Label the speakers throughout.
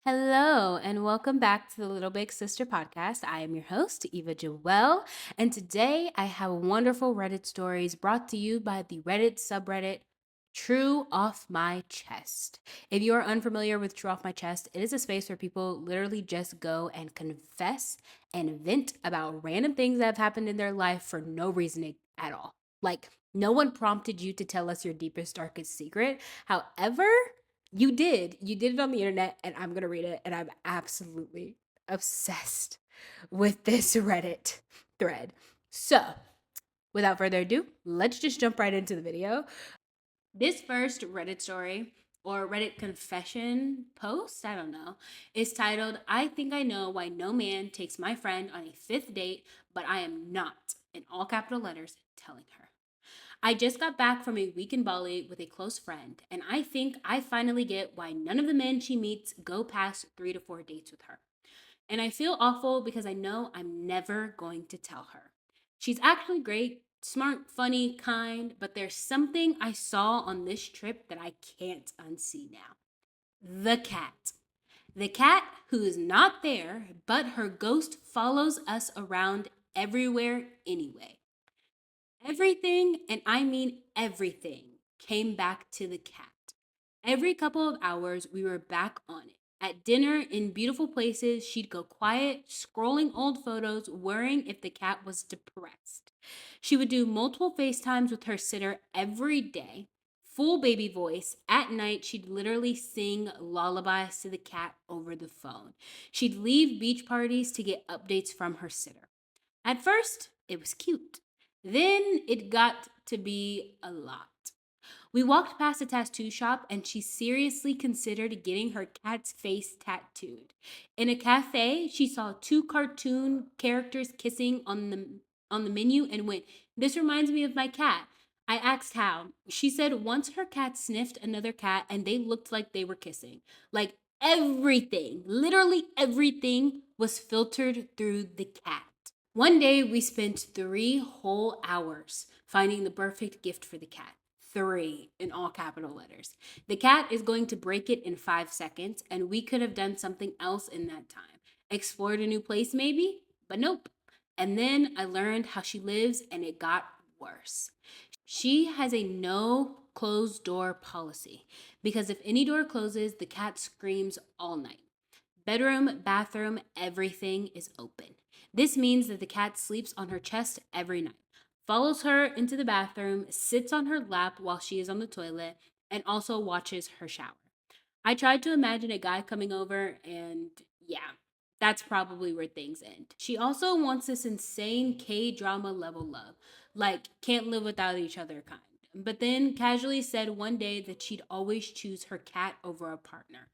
Speaker 1: Hello, and welcome back to the Little Big Sister podcast. I am your host, Eva Joelle, and today I have wonderful Reddit stories brought to you by the Reddit subreddit True Off My Chest. If you are unfamiliar with True Off My Chest, it is a space where people literally just go and confess and vent about random things that have happened in their life for no reason at all. Like, no one prompted you to tell us your deepest, darkest secret. However, you did it on the internet, and I'm going to read it. And I'm absolutely obsessed with this Reddit thread. So, without further ado, let's just jump right into the video. This first Reddit story or Reddit confession post, I don't know, is titled, I think I know why no man takes my friend on a fifth date, but I am not, in all capital letters, telling her. I just got back from a week in Bali with a close friend, and I think I finally get why none of the men she meets go past 3 to 4 dates with her. And I feel awful because I know I'm never going to tell her. She's actually great, smart, funny, kind, but there's something I saw on this trip that I can't unsee now. The cat. The cat who is not there, but her ghost follows us around everywhere anyway. Everything, and I mean everything, came back to the cat. Every couple of hours, we were back on it. At dinner, in beautiful places, she'd go quiet, scrolling old photos, worrying if the cat was depressed. She would do multiple FaceTimes with her sitter every day, full baby voice. At night, she'd literally sing lullabies to the cat over the phone. She'd leave beach parties to get updates from her sitter. At first, it was cute. Then it got to be a lot. We walked past a tattoo shop and she seriously considered getting her cat's face tattooed. In a cafe, she saw two cartoon characters kissing on the menu and went, "This reminds me of my cat." I asked how. She said once her cat sniffed another cat and they looked like they were kissing. Like everything, literally everything was filtered through the cat. One day we spent 3 whole hours finding the perfect gift for the cat. Three in all capital letters. The cat is going to break it in 5 seconds, and we could have done something else in that time. Explored a new place, maybe? But nope. And then I learned how she lives, and it got worse. She has a no closed door policy because if any door closes, the cat screams all night. Bedroom, bathroom, everything is open. This means that the cat sleeps on her chest every night, follows her into the bathroom, sits on her lap while she is on the toilet, and also watches her shower. I tried to imagine a guy coming over, and yeah, that's probably where things end. She also wants this insane K drama level love, like can't live without each other kind. But then casually said one day that she'd always choose her cat over a partner.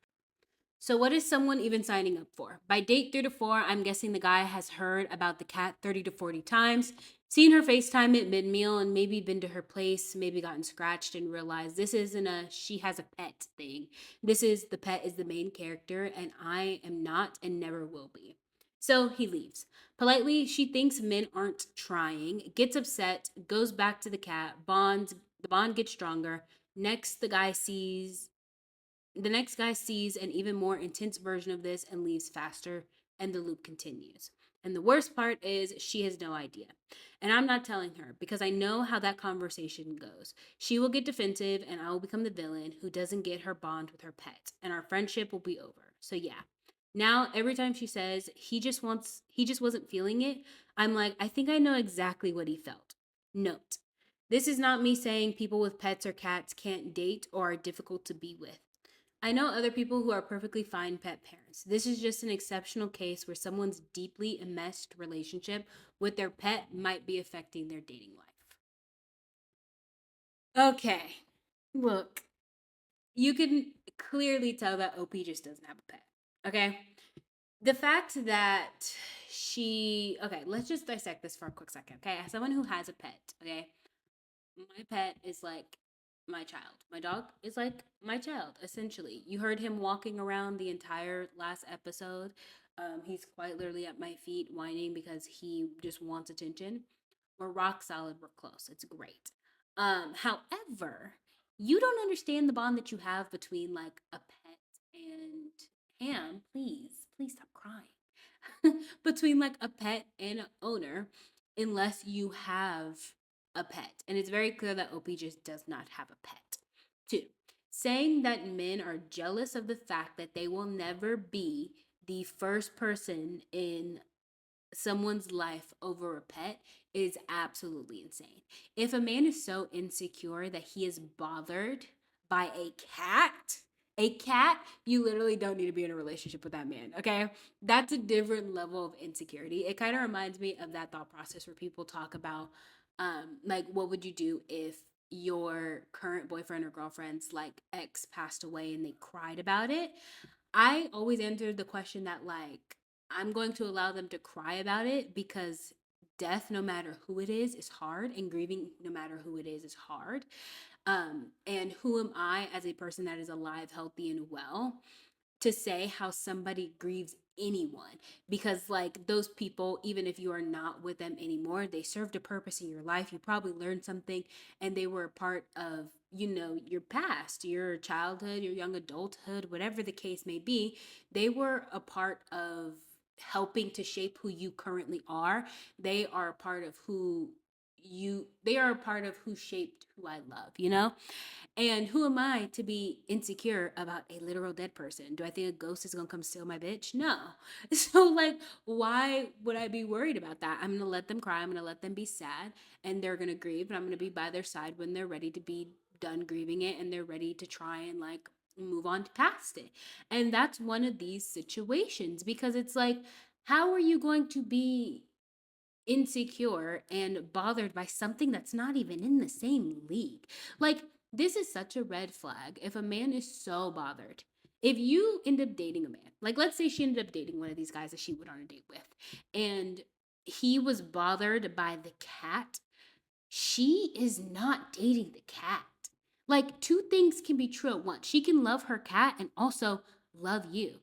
Speaker 1: So, what is someone even signing up for? By date 3 to 4, I'm guessing the guy has heard about the cat 30 to 40 times, seen her FaceTime at mid meal, and maybe been to her place, maybe gotten scratched and realized this isn't a she has a pet thing. This is the pet is the main character, and I am not and never will be. So he leaves. Politely, she thinks men aren't trying, gets upset, goes back to the cat, the bond gets stronger. Next, the next guy sees an even more intense version of this and leaves faster, and the loop continues. And the worst part is she has no idea. And I'm not telling her because I know how that conversation goes. She will get defensive, and I will become the villain who doesn't get her bond with her pet, and our friendship will be over. So, yeah. Now, every time she says he just wasn't feeling it, I'm like, I think I know exactly what he felt. Note, this is not me saying people with pets or cats can't date or are difficult to be with. I know other people who are perfectly fine pet parents. This is just an exceptional case where someone's deeply enmeshed relationship with their pet might be affecting their dating life. Okay, look, you can clearly tell that OP just doesn't have a pet. Okay? The fact that okay, let's just dissect this for a quick second. Okay? As someone who has a pet, okay? My pet is like my child. My dog is like my child, essentially. You heard him walking around the entire last episode. He's quite literally at my feet whining because he just wants attention. We're rock solid, we're close. It's great. However, you don't understand the bond that you have between like a pet and him between like a pet and an owner unless you have a pet. And it's very clear that OP just does not have a pet. Two, saying that men are jealous of the fact that they will never be the first person in someone's life over a pet is absolutely insane. If a man is so insecure that he is bothered by a cat, you literally don't need to be in a relationship with that man, okay? That's a different level of insecurity. It kind of reminds me of that thought process where people talk about like what would you do if your current boyfriend or girlfriend's like ex passed away and they cried about it. I always answered the question that like I'm going to allow them to cry about it because death, no matter who it is hard, and grieving, no matter who it is hard. And who am I as a person that is alive, healthy, and well to say how somebody grieves anyone, because like those people, even if you are not with them anymore, they served a purpose in your life. You probably learned something, and they were a part of, you know, your past, your childhood, your young adulthood, whatever the case may be. They were a part of helping to shape who you currently are. They are a part of who they are a part of who shaped who I love, you know? And who am I to be insecure about a literal dead person? Do I think a ghost is gonna come steal my bitch? No. So, like, why would I be worried about that? I'm gonna let them cry. I'm gonna let them be sad, and they're gonna grieve, and I'm gonna be by their side when they're ready to be done grieving it and they're ready to try and like move on past it. And that's one of these situations because it's like, how are you going to be insecure and bothered by something that's not even in the same league? Like, this is such a red flag if a man is so bothered. If you end up dating a man, like let's say she ended up dating one of these guys that she went on a date with, and he was bothered by the cat, she is not dating the cat. Like, two things can be true at once. She can love her cat and also love you.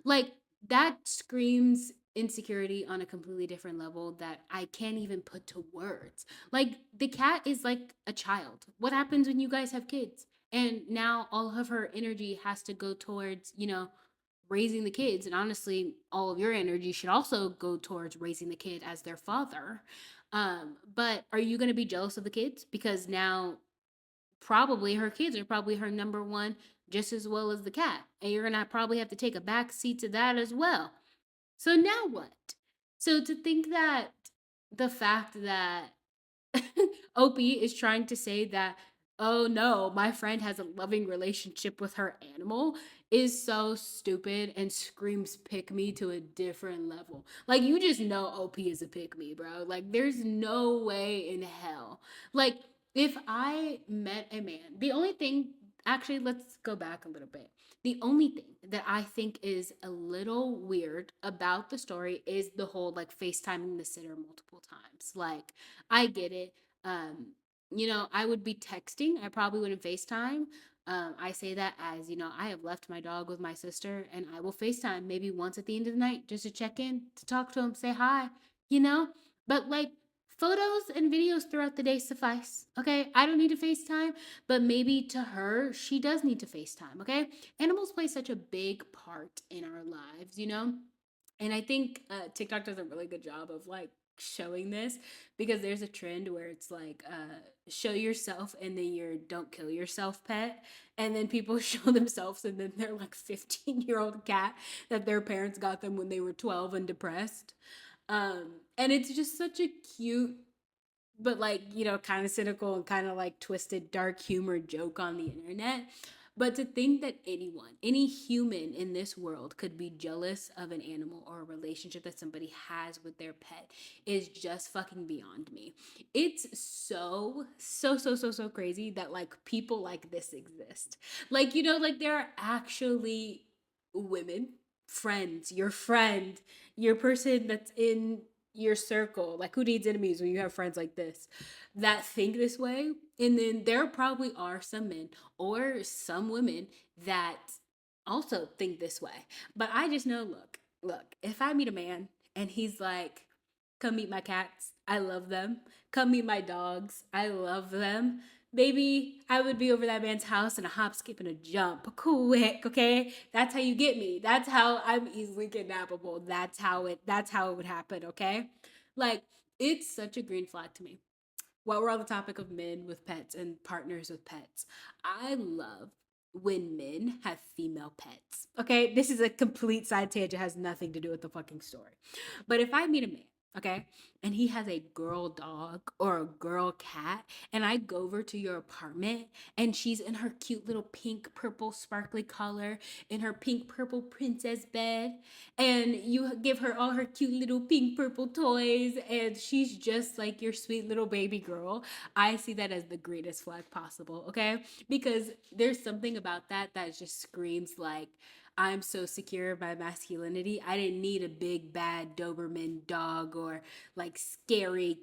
Speaker 1: Like, that screams insecurity on a completely different level that I can't even put to words. Like, the cat is like a child. What happens when you guys have kids? And now all of her energy has to go towards, you know, raising the kids. And honestly, all of your energy should also go towards raising the kid as their father. But are you going to be jealous of the kids? Because now probably her kids are probably her number one just as well as the cat. And you're going to probably have to take a back seat to that as well. So now what? So to think that the fact that Opie is trying to say that, oh no, my friend has a loving relationship with her animal is so stupid and screams pick me to a different level. Like, you just know OP is a pick me, bro. Like, there's no way in hell. Like, if I met a man, the only thing, actually, let's go back a little bit. The only thing that I think is a little weird about the story is the whole like FaceTiming the sitter multiple times. Like, I get it. Um, you know, I would be texting. I probably wouldn't FaceTime. I say that as, you know, I have left my dog with my sister and I will FaceTime maybe once at the end of the night just to check in, to talk to him, say hi, you know? But like photos and videos throughout the day suffice. Okay. I don't need to FaceTime, but maybe to her, she does need to FaceTime. Okay. Animals play such a big part in our lives, you know? And I think TikTok does a really good job of like showing this because there's a trend where it's like show yourself and then your don't kill yourself pet, and then people show themselves and then they're like 15-year-old cat that their parents got them when they were 12 and depressed. And it's just such a cute but like, you know, kind of cynical and kind of like twisted dark humor joke on the internet. But to think that anyone, any human in this world could be jealous of an animal or a relationship that somebody has with their pet is just fucking beyond me. It's so crazy that like people like this exist. Like, you know, like there are actually women, friends, your friend, your person that's in your circle. Like, who needs enemies when you have friends like this that think this way? And then there probably are some men or some women that also think this way. But I just know, look, if I meet a man and he's like, come meet my cats, I love them. Come meet my dogs, I love them. baby, I would be over that man's house in a hop, skip, and a jump, quick. Okay, that's how you get me. That's how I'm easily kidnappable. That's how it. That's how it would happen. Okay, like it's such a green flag to me. While we're on the topic of men with pets and partners with pets, I love when men have female pets. Okay, this is a complete side tangent, has nothing to do with the fucking story. But if I meet a man, okay, and he has a girl dog or a girl cat, and I go over to your apartment and she's in her cute little pink, purple, sparkly collar in her pink, purple princess bed, and you give her all her cute little pink, purple toys, and she's just like your sweet little baby girl, I see that as the greatest flag possible, okay? Because there's something about that that just screams like, I'm so secure in my masculinity. I didn't need a big bad Doberman dog or like scary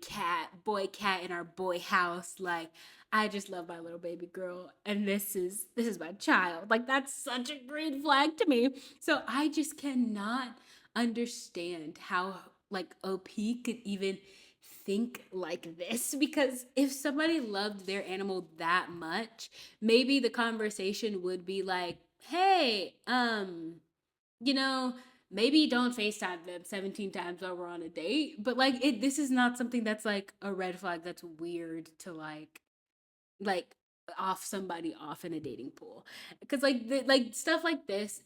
Speaker 1: boy cat in our boy house. Like I just love my little baby girl and this is my child. Like that's such a green flag to me. So I just cannot understand how like OP could even think like this, because if somebody loved their animal that much, maybe the conversation would be like, hey, you know, maybe don't FaceTime them 17 times while we're on a date. But like this is not something that's like a red flag that's weird to like off somebody off in a dating pool. Because like stuff like this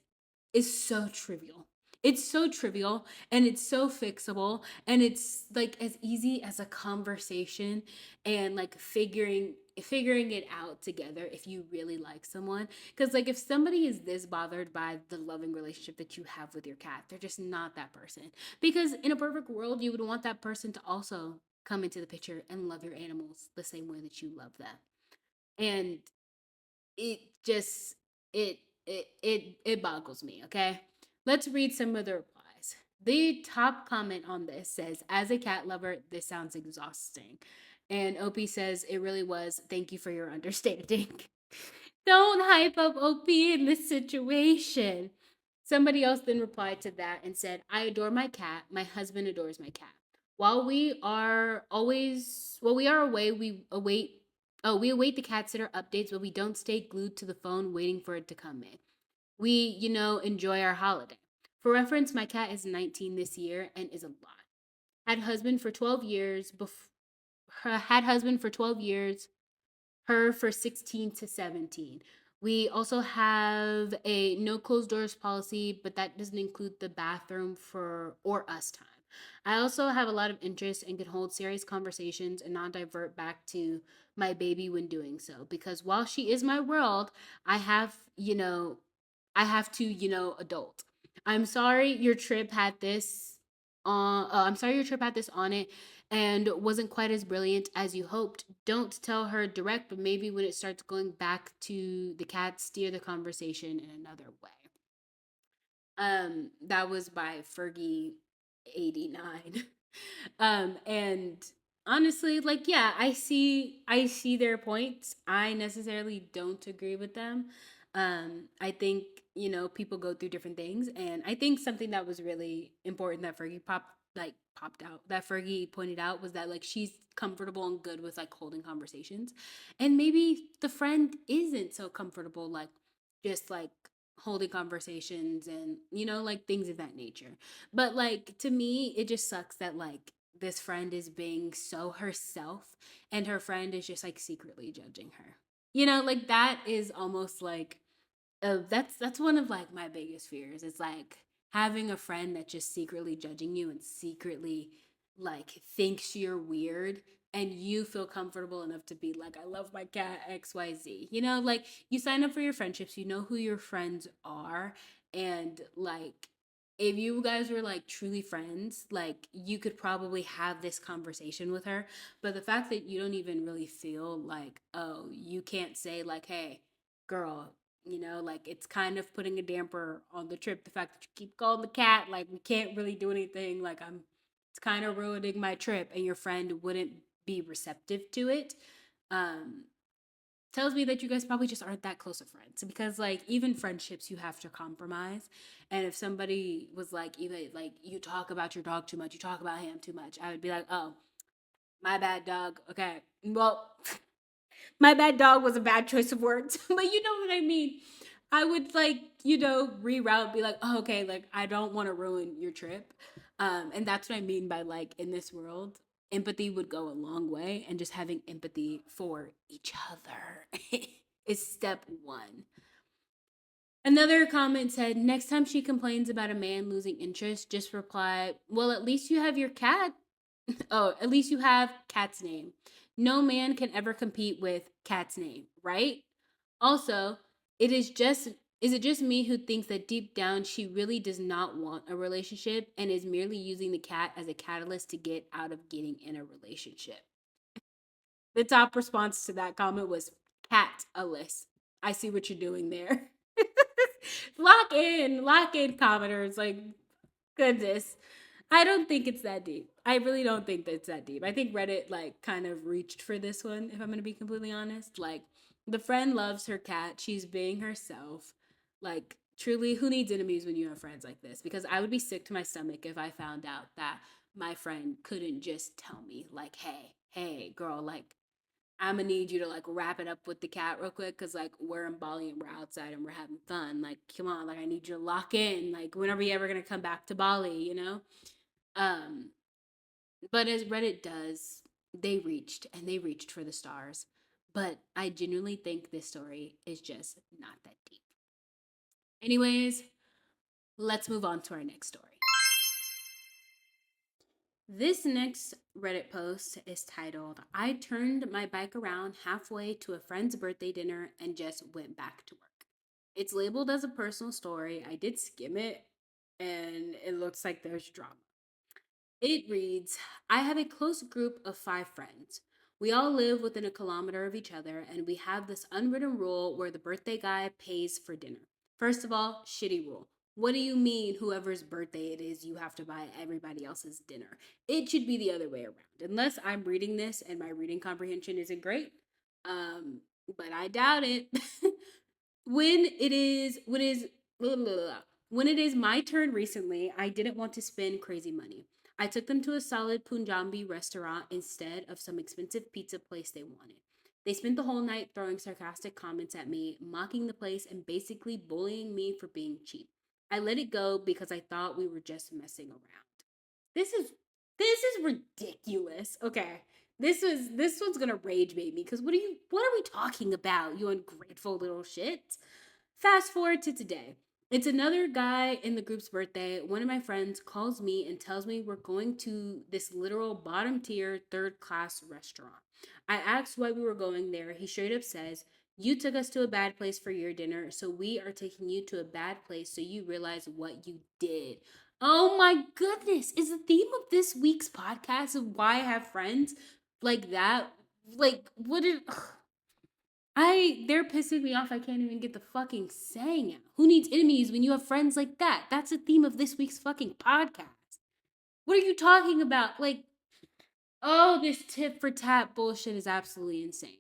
Speaker 1: is so trivial. It's so trivial and it's so fixable, and it's like as easy as a conversation and like figuring it out together if you really like someone. Because like if somebody is this bothered by the loving relationship that you have with your cat, they're just not that person. Because in a perfect world you would want that person to also come into the picture and love your animals the same way that you love them. And it just it boggles me. Okay, let's read some of the replies. The top comment on this says, as a cat lover, this sounds exhausting. And OP says, it really was. Thank you for your understanding. Don't hype up OP in this situation. Somebody else then replied to that and said, I adore my cat. My husband adores my cat. While we are away, we await the cat sitter updates, but we don't stay glued to the phone waiting for it to come in. We, enjoy our holiday. For reference, my cat is 19 this year and is a lot. Had husband for 12 years, had husband for 12 years, her for 16 to 17. We also have a no closed doors policy, but that doesn't include the bathroom for or us time. I also have a lot of interest and can hold serious conversations and not divert back to my baby when doing so. Because while she is my world, I have, I have to, adult. I'm sorry your trip had this I'm sorry your trip had this on it and wasn't quite as brilliant as you hoped. Don't tell her direct, but maybe when it starts going back to the cat, steer the conversation in another way. That was by Fergie 89. And honestly, like yeah, I see their points. I necessarily don't agree with them. I think, people go through different things, and I think something that was really important that popped out, that Fergie pointed out, was that like she's comfortable and good with like holding conversations. And maybe the friend isn't so comfortable like just like holding conversations and like things of that nature. But like to me it just sucks that like this friend is being so herself and her friend is just like secretly judging her. Like that is almost like that's one of like my biggest fears. It's like having a friend that's just secretly judging you and secretly like thinks you're weird, and you feel comfortable enough to be like, I love my cat XYZ. Like you sign up for your friendships, you know who your friends are, and like if you guys were like truly friends, like you could probably have this conversation with her. But the fact that you don't even really feel like, oh, you can't say like, hey, girl, like it's kind of putting a damper on the trip. The fact that you keep calling the cat, like we can't really do anything. Like it's kind of ruining my trip, and your friend wouldn't be receptive to it. Um, Tells me that you guys probably just aren't that close of friends, because like even friendships you have to compromise. And if somebody was like, even like you talk about your dog too much, you talk about him too much, I would be like, oh, my bad, dog. Okay, well, My bad dog was a bad choice of words, but you know what I mean. I would like, reroute, be like, oh, okay, like I don't want to ruin your trip. And that's what I mean by like in this world, empathy would go a long way, and just having empathy for each other is step one. Another comment said, next time she complains about a man losing interest, just reply, well, at least you have your cat. Oh, at least you have cat's name. No man can ever compete with cat's name, right? Also, it is it just me who thinks that deep down she really does not want a relationship and is merely using the cat as a catalyst to get out of getting in a relationship? The top response to that comment was cat Alyss. I see what you're doing there. Lock in, commenters. Like, goodness. I don't think it's that deep. I really don't think that it's that deep. I think Reddit like kind of reached for this one, if I'm gonna be completely honest. Like, the friend loves her cat, she's being herself. Like, truly, who needs enemies when you have friends like this? Because I would be sick to my stomach if I found out that my friend couldn't just tell me, like, hey, girl, like, I'm gonna need you to like wrap it up with the cat real quick, because like we're in Bali and we're outside and we're having fun. Like, come on, like I need you to lock in. Like, when are we ever gonna come back to Bali? Um, but as Reddit does, they reached for the stars. But I genuinely think this story is just not that deep. Anyways, let's move on to our next story. This next Reddit post is titled, I turned my bike around halfway to a friend's birthday dinner and just went back to work. It's labeled as a personal story. I did skim it, and it looks like there's drama. It reads, I have a close group of 5 friends. We all live within a kilometer of each other, and we have this unwritten rule where the birthday guy pays for dinner. First of all, shitty rule. What do you mean, whoever's birthday it is, you have to buy everybody else's dinner? It should be the other way around. Unless I'm reading this and my reading comprehension isn't great. Um, but I doubt it. when it is when it is blah, blah, blah. When it is my turn recently, I didn't want to spend crazy money. I took them to a solid Punjabi restaurant instead of some expensive pizza place they wanted. They spent the whole night throwing sarcastic comments at me, mocking the place, and basically bullying me for being cheap. I let it go because I thought we were just messing around. This is this is ridiculous. Okay. This one's gonna rage bait me, because what are we talking about, you ungrateful little shit? Fast forward to today. It's another guy in the group's birthday. One of my friends calls me and tells me we're going to this literal bottom tier, third class restaurant. I asked why we were going there. He straight up says, you took us to a bad place for your dinner, so we are taking you to a bad place so you realize what you did. Oh my goodness. Is the theme of this week's podcast of why I have friends like that? Like, what did. They're pissing me off. I can't even get the fucking saying out. Who needs enemies when you have friends like that? That's the theme of this week's fucking podcast. What are you talking about? Like, oh, this tip for tat bullshit is absolutely insane.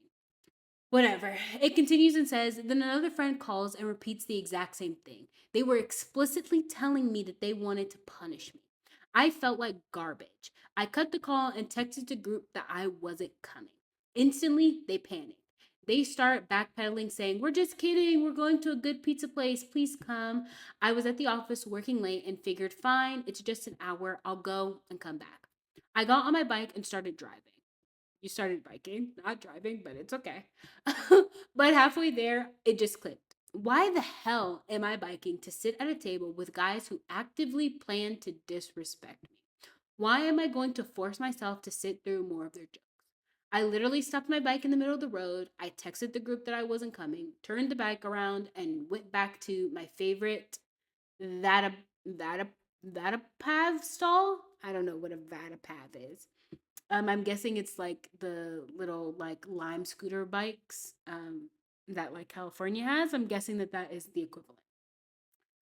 Speaker 1: Whatever. It continues and says, then another friend calls and repeats the exact same thing. They were explicitly telling me that they wanted to punish me. I felt like garbage. I cut the call and texted the group that I wasn't coming. Instantly, they panicked. They start backpedaling, saying, we're just kidding. We're going to a good pizza place. Please come. I was at the office working late and figured, fine, it's just an hour. I'll go and come back. I got on my bike and started driving. You started biking, not driving, but it's okay. But halfway there, it just clicked. Why the hell am I biking to sit at a table with guys who actively plan to disrespect me? Why am I going to force myself to sit through more of their jokes? I literally stopped my bike in the middle of the road. I texted the group that I wasn't coming, turned the bike around, and went back to my favorite Vata Vata Vatapav stall. I don't know what a Vatapav is. I'm guessing it's like the little like lime scooter bikes that like California has. I'm guessing that that is the equivalent.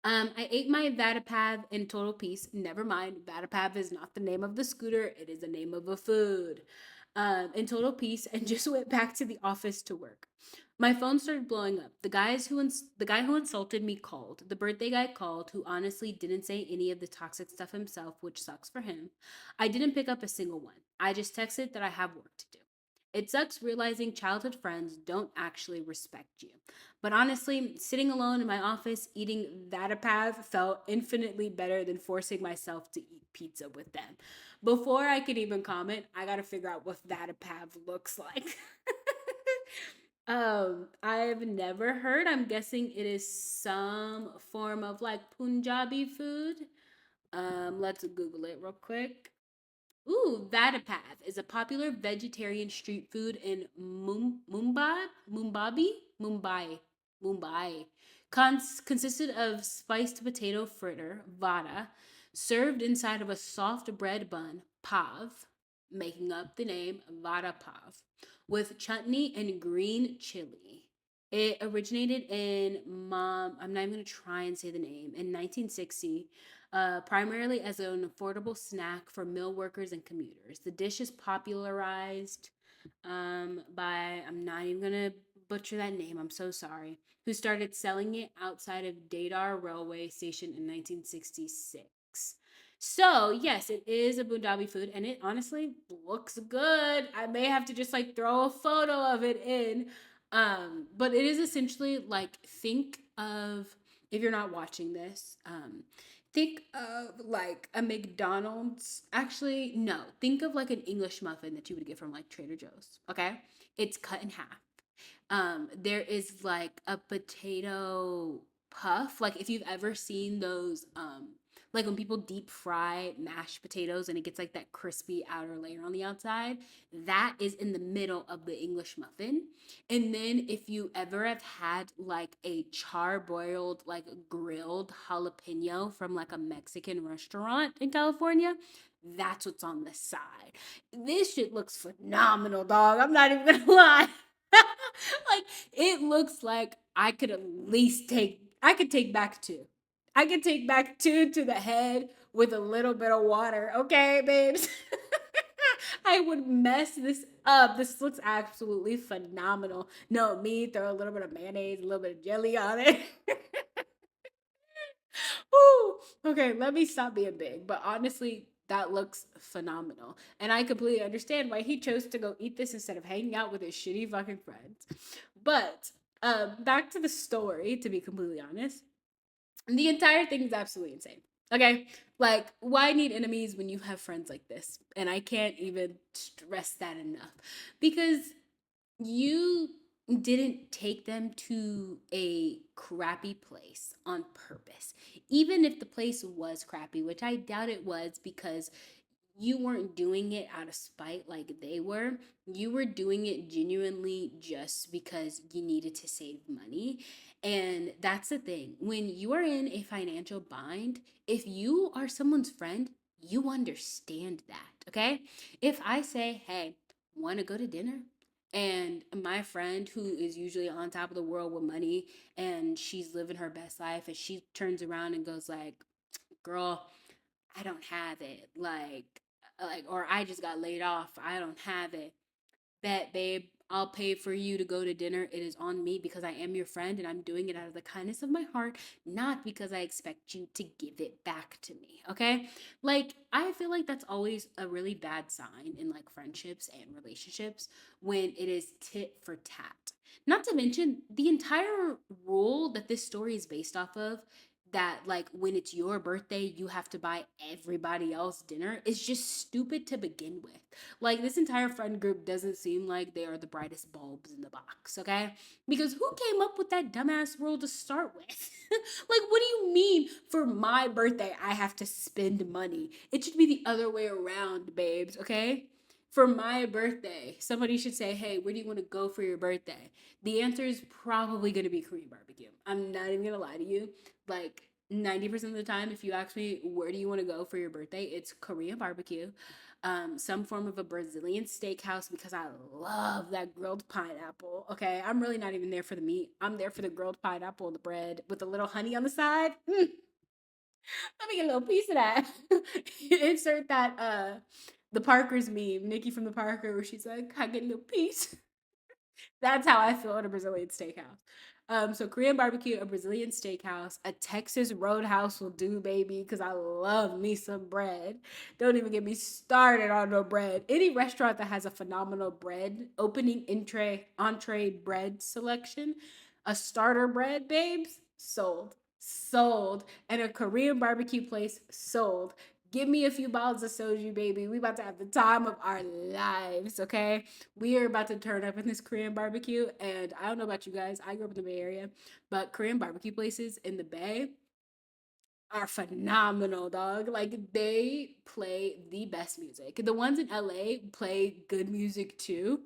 Speaker 1: I ate my Vatapav in total peace. Never mind, Vatapav is not the name of the scooter; it is the name of a food. In total peace, and just went back to the office to work. My phone started blowing up. The guy who insulted me called. The birthday guy called, who honestly didn't say any of the toxic stuff himself, which sucks for him. I didn't pick up a single one. I just texted that I have work to do. It sucks realizing childhood friends don't actually respect you. But honestly, sitting alone in my office eating Vatapav felt infinitely better than forcing myself to eat pizza with them. Before I could even comment, I gotta figure out what Vatapav looks like. I've never heard. I'm guessing it is some form of like Punjabi food. Let's Google it real quick. Ooh, Vadapav is a popular vegetarian street food in Mumbai. Consisted of spiced potato fritter, vada, served inside of a soft bread bun, pav, making up the name vada pav, with chutney and green chili. It originated in I'm not even gonna try and say the name, in 1960, primarily as an affordable snack for mill workers and commuters. The dish is popularized by, I'm not even going to butcher that name, I'm so sorry, who started selling it outside of Dadar railway station in 1966. So, yes, it is a Punjabi food and it honestly looks good. I may have to just like throw a photo of it in. But it is essentially like, think of, if you're not watching this, think of like a McDonald's. Actually, no. Think of like an English muffin that you would get from like Trader Joe's. Okay, it's cut in half. There is like a potato puff. Like if you've ever seen those, like when people deep fry mashed potatoes and it gets like that crispy outer layer on the outside, that is in the middle of the English muffin. And then if you ever have had like a charbroiled, like grilled jalapeno from like a Mexican restaurant in California, that's what's on the side. This shit looks phenomenal, dog. I'm not even gonna lie. Like it looks like I could take back two. I could take back two to the head with a little bit of water. Okay, babes. I would mess this up. This looks absolutely phenomenal. No, me throw a little bit of mayonnaise, a little bit of jelly on it. Woo. Okay, let me stop being big. But honestly, that looks phenomenal. And I completely understand why he chose to go eat this instead of hanging out with his shitty fucking friends. But back to the story, to be completely honest. The entire thing is absolutely insane. Okay? Like, why need enemies when you have friends like this? And I can't even stress that enough. Because you didn't take them to a crappy place on purpose. Even if the place was crappy, which I doubt it was, because you weren't doing it out of spite like they were. You were doing it genuinely just because you needed to save money. And that's the thing. When you are in a financial bind, if you are someone's friend, you understand that. Okay. If I say, hey, want to go to dinner? And my friend, who is usually on top of the world with money and she's living her best life, and she turns around and goes like, girl, I don't have it. Or I just got laid off. I don't have it. Bet, babe, I'll pay for you to go to dinner. It is on me because I am your friend and I'm doing it out of the kindness of my heart, not because I expect you to give it back to me. Okay? Like, I feel like that's always a really bad sign in like friendships and relationships when it is tit for tat. Not to mention the entire rule that this story is based off of, that like when it's your birthday you have to buy everybody else dinner, is just stupid to begin with. Like this entire friend group doesn't seem like they are the brightest bulbs in the box, okay? Because who came up with that dumbass rule to start with? Like what do you mean for my birthday I have to spend money? It should be the other way around, babes, okay? For my birthday, somebody should say, hey, where do you want to go for your birthday? The answer is probably going to be Korean barbecue. I'm not even going to lie to you. Like 90% of the time, if you ask me, where do you want to go for your birthday? It's Korean barbecue, some form of a Brazilian steakhouse, because I love that grilled pineapple. Okay. I'm really not even there for the meat. I'm there for the grilled pineapple and the bread with a little honey on the side. Let me get a little piece of that. Insert that, the Parker's meme, Nikki from the Parker, where she's like, I get a little piece. That's how I feel at a Brazilian steakhouse. So Korean barbecue, a Brazilian steakhouse, a Texas roadhouse will do, baby, because I love me some bread. Don't even get me started on no bread. Any restaurant that has a phenomenal bread, opening entree bread selection, a starter bread, babes, sold. Sold. And a Korean barbecue place, sold. Give me a few bottles of soju, baby. We about to have the time of our lives, okay? We are about to turn up in this Korean barbecue. And I don't know about you guys. I grew up in the Bay Area, but Korean barbecue places in the Bay are phenomenal, dog. Like they play the best music. The ones in LA play good music too,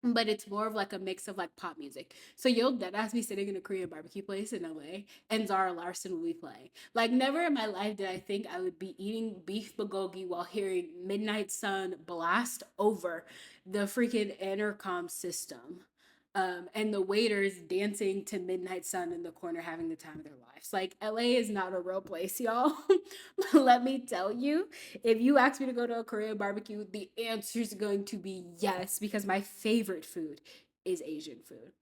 Speaker 1: but it's more of like a mix of like pop music. So you'll dead ass be sitting in a Korean barbecue place in LA and Zara Larson will be playing. Like never in my life did I think I would be eating beef bulgogi while hearing Midnight Sun blast over the freaking intercom system. And the waiters dancing to Midnight Sun in the corner having the time of their lives. Like LA is not a real place, y'all. Let me tell you, if you ask me to go to a Korean barbecue, the answer is going to be yes, because my favorite food is Asian food.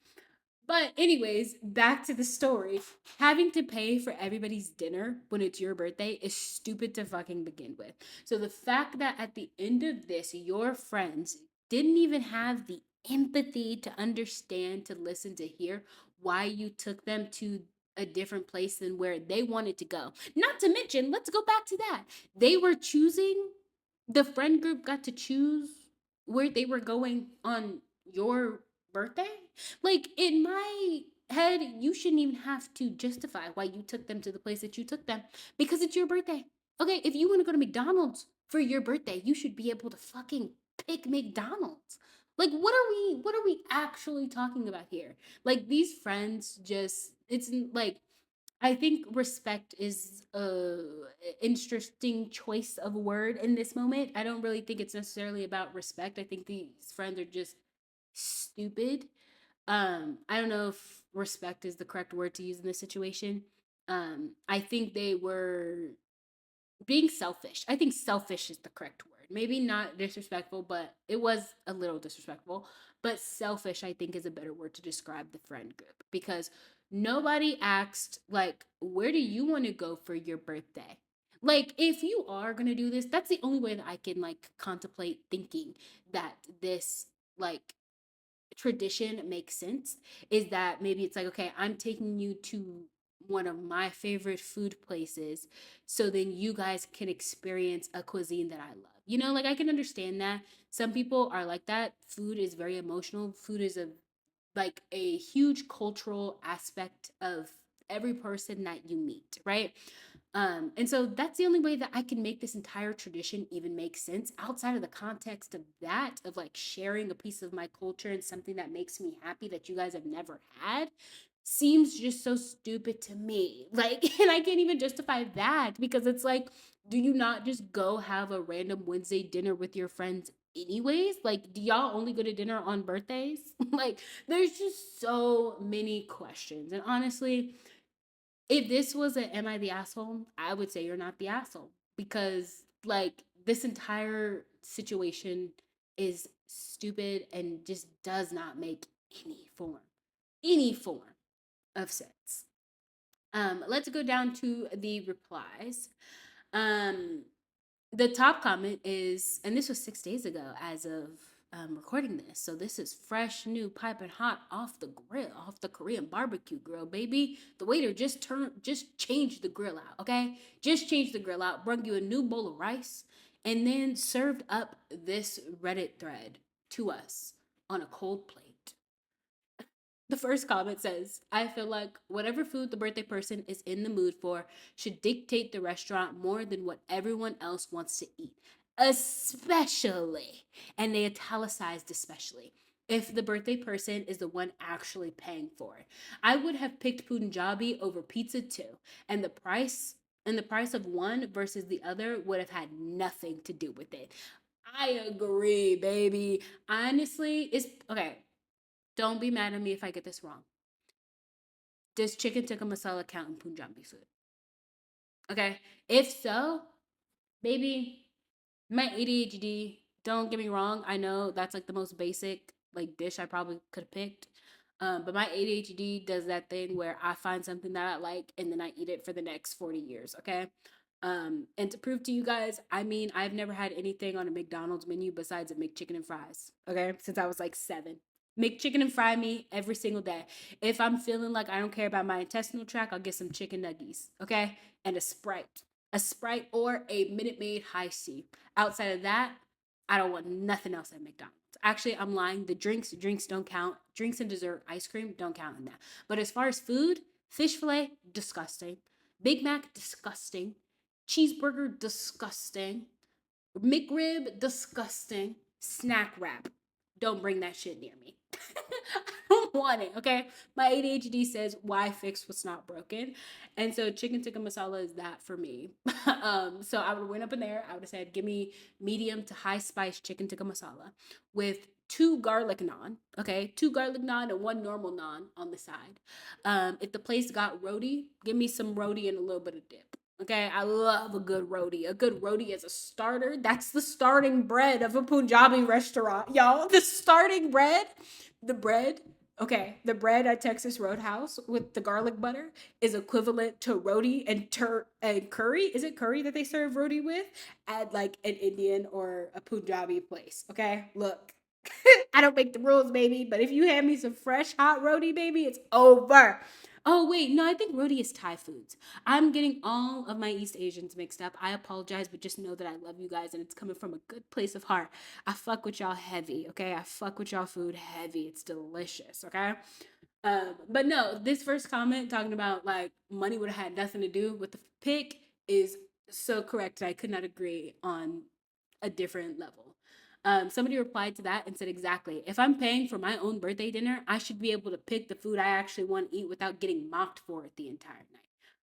Speaker 1: But, anyways, back to the story. Having to pay for everybody's dinner when it's your birthday is stupid to fucking begin with. So, the fact that at the end of this, your friends didn't even have the empathy to understand, to listen, to hear why you took them to a different place than where they wanted to go. Not to mention, let's go back to that. They were choosing, the friend group got to choose where they were going on your birthday. Like in my head, you shouldn't even have to justify why you took them to the place that you took them because it's your birthday. Okay, if you want to go to McDonald's for your birthday, you should be able to fucking pick McDonald's. Like what are we actually talking about here? Like these friends just it's like I think respect is a interesting choice of a word in this moment. I don't really think it's necessarily about respect. I think these friends are just stupid. I don't know if respect is the correct word to use in this situation. I think they were being selfish. I think selfish is the correct word. Maybe not disrespectful, but it was a little disrespectful. But selfish, I think, is a better word to describe the friend group because nobody asked, like, where do you want to go for your birthday? Like, if you are going to do this, that's the only way that I can, like, contemplate thinking that this, like, tradition makes sense is that maybe it's like, okay, I'm taking you to one of my favorite food places so then you guys can experience a cuisine that I love. You know, like I can understand that. Some people are like that. Food is very emotional. Food is a like a huge cultural aspect of every person that you meet, right? And so that's the only way that I can make this entire tradition even make sense outside of the context of that, of like sharing a piece of my culture and something that makes me happy that you guys have never had seems just so stupid to me. Like, and I can't even justify that because it's like, do you not just go have a random Wednesday dinner with your friends anyways? Like, do y'all only go to dinner on birthdays? Like, there's just so many questions. And honestly, if this was a am I the asshole, I would say you're not the asshole because like this entire situation is stupid and just does not make any form of sense. Let's go down to the replies. Um, the top comment is, and this was 6 days ago as of recording this. So this is fresh, new, piping hot off the grill, off the Korean barbecue grill, baby. The waiter just changed the grill out, okay? Just changed the grill out, brought you a new bowl of rice, and then served up this Reddit thread to us on a cold plate. The first comment says, I feel like whatever food the birthday person is in the mood for should dictate the restaurant more than what everyone else wants to eat. Especially, and they italicized especially, if the birthday person is the one actually paying for it. I would have picked Punjabi over pizza too, and the price of one versus the other would have had nothing to do with it. I agree, baby. Honestly, it's okay. Don't be mad at me if I get this wrong. Does chicken tikka masala count in Punjabi food? Okay. If so, maybe my ADHD, don't get me wrong. I know that's like the most basic like dish I probably could have picked. But my ADHD does that thing where I find something that I like and then I eat it for the next 40 years. Okay. And to prove to you guys, I mean, I've never had anything on a McDonald's menu besides a McChicken and fries. Okay. Since I was like 7. McChicken and fry me every single day. If I'm feeling like I don't care about my intestinal tract, I'll get some chicken nuggies. Okay. And a Sprite. A Sprite or a Minute Maid High C. Outside of that, I don't want nothing else at McDonald's. Actually, I'm lying. The drinks don't count. Drinks and dessert, ice cream don't count in that. But as far as food, fish fillet, disgusting. Big Mac, disgusting. Cheeseburger, disgusting. McRib, disgusting. Snack wrap, don't bring that shit near me. I don't want it, okay? My ADHD says, why fix what's not broken? And so chicken tikka masala is that for me. So I would have went up in there. I would have said, give me medium to high spice chicken tikka masala with 2 garlic naan, okay? 2 garlic naan and 1 normal naan on the side. If the place got roti, give me some roti and a little bit of dip. Okay, I love a good roti. A good roti as a starter. That's the starting bread of a Punjabi restaurant, y'all. The starting bread, the bread. Okay, the bread at Texas Roadhouse with the garlic butter is equivalent to roti and curry. Is it curry that they serve roti with at like an Indian or a Punjabi place? Okay, look, I don't make the rules, baby. But if you hand me some fresh hot roti, baby, it's over. Oh wait, no, I think roti is Thai foods. I'm getting all of my East Asians mixed up. I apologize, but just know that I love you guys and it's coming from a good place of heart. I fuck with y'all heavy, okay? I fuck with y'all food heavy. It's delicious, okay? But no, this first comment talking about like money would have had nothing to do with the pick is so correct. I could not agree on a different level. Somebody replied to that and said, exactly. If I'm paying for my own birthday dinner, I should be able to pick the food I actually want to eat without getting mocked for it the entire night.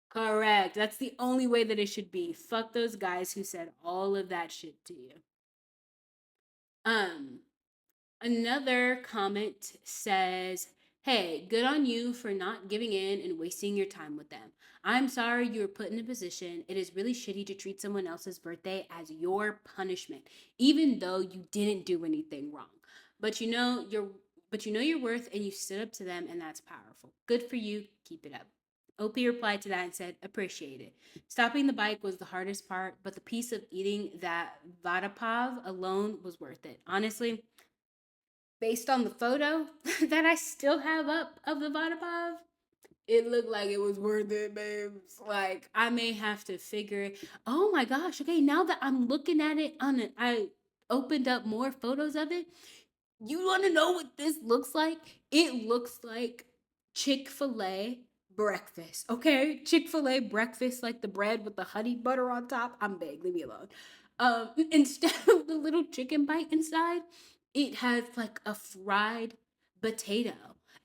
Speaker 1: Correct. That's the only way that it should be. Fuck those guys who said all of that shit to you. Um, Another comment says, hey, good on you for not giving in and wasting your time with them. I'm sorry you were put in a position. It is really shitty to treat someone else's birthday as your punishment, even though you didn't do anything wrong. But you know your your worth and you stood up to them and that's powerful. Good for you. Keep it up. OP replied to that and said, appreciate it. Stopping the bike was the hardest part, but the piece of eating that Vadapav alone was worth it. Honestly, based on the photo that I still have up of the Vodapov, it looked like it was worth it, babes. Like I may have to figure it. Oh my gosh. Okay, now that I'm looking at it on it, I opened up more photos of it. You want to know what this looks like? It looks like Chick-fil-A breakfast. Okay? Chick-fil-A breakfast, like the bread with the honey butter on top. I'm big, leave me alone. Instead of the little chicken bite inside, it has like a fried potato.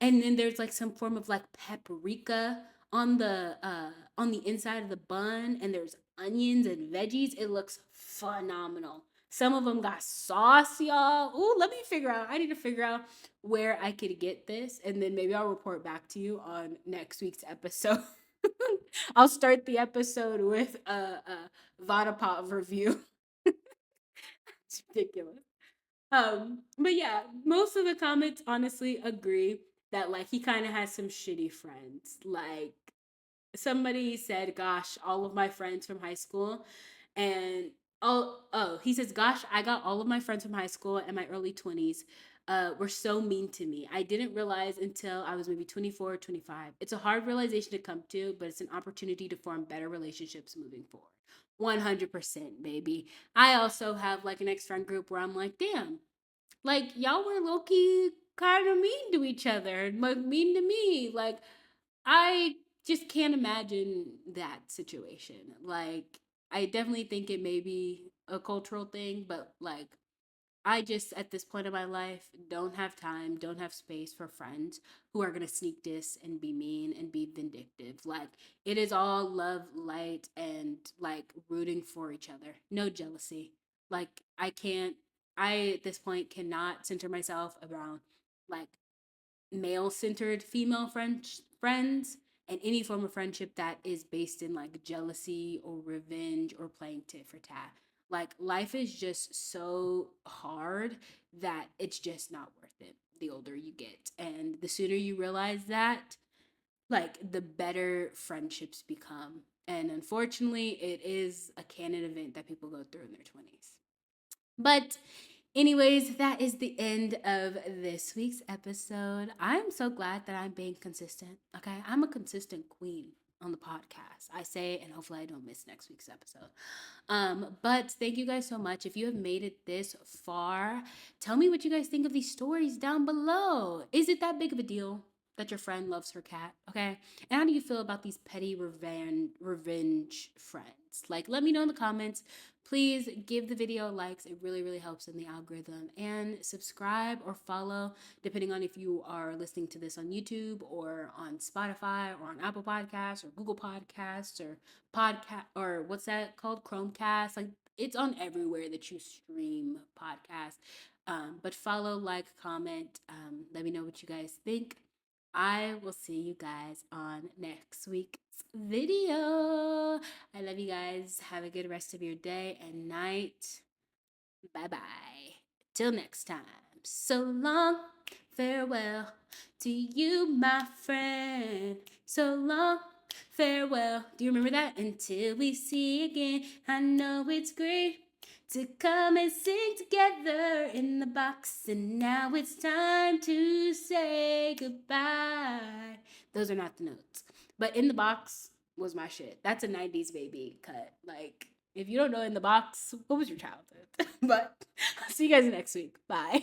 Speaker 1: And then there's like some form of like paprika on the inside of the bun, and there's onions and veggies. It looks phenomenal. Some of them got sauce, y'all. Ooh, let me figure out. I need to figure out where I could get this, and then maybe I'll report back to you on next week's episode. I'll start the episode with a Vodapop review. It's ridiculous. But yeah, most of the comments honestly agree that like he kind of has some shitty friends. Like somebody said, gosh, all of my friends from high school and he says, gosh, I got all of my friends from high school and my early 20s were so mean to me. I didn't realize until I was maybe 24 or 25. It's a hard realization to come to, but it's an opportunity to form better relationships moving forward. 100%, baby. I also have like an ex-friend group where I'm like, damn, like y'all were low-key kind of mean to each other, like mean to me. Like I just can't imagine that situation. Like, I definitely think it may be a cultural thing, but like, I just, at this point in my life, don't have time, don't have space for friends who are going to sneak diss and be mean and be vindictive. Like, it is all love, light, and like rooting for each other. No jealousy. Like, at this point cannot center myself around like male centered female friends and any form of friendship that is based in like jealousy or revenge or playing tit for tat. Like life is just so hard that it's just not worth it. the older you get. And the sooner you realize that, like, the better friendships become. And unfortunately, it is a canon event that people go through in their 20s. But anyways, that is the end of this week's episode. I'm so glad that I'm being consistent. Okay. I'm a consistent queen on the podcast. I say, and hopefully I don't miss next week's episode. But thank you guys so much. If you have made it this far, tell me what you guys think of these stories down below. Is it that big of a deal that your friend loves her cat? Okay. And how do you feel about these petty revenge friends? Like, let me know in the comments. Please give the video likes. It really, really helps in the algorithm. And subscribe or follow, depending on if you are listening to this on YouTube or on Spotify or on Apple Podcasts or Google Podcasts or podcast, or what's that called? Chromecast. Like, it's on everywhere that you stream podcasts. But follow, like, comment. Let me know what you guys think. I will see you guys on next week's video. I love you guys. Have a good rest of your day and night. Bye bye. Till next time. So long. Farewell to you, my friend. So long. Farewell. Do you remember that? Until we see again. I know it's great to come and sing together in the box. And now it's time to say goodbye. Those are not the notes. But In the Box was my shit. That's a 90s baby cut. Like, if you don't know In the Box, what was your childhood? But I'll see you guys next week. Bye.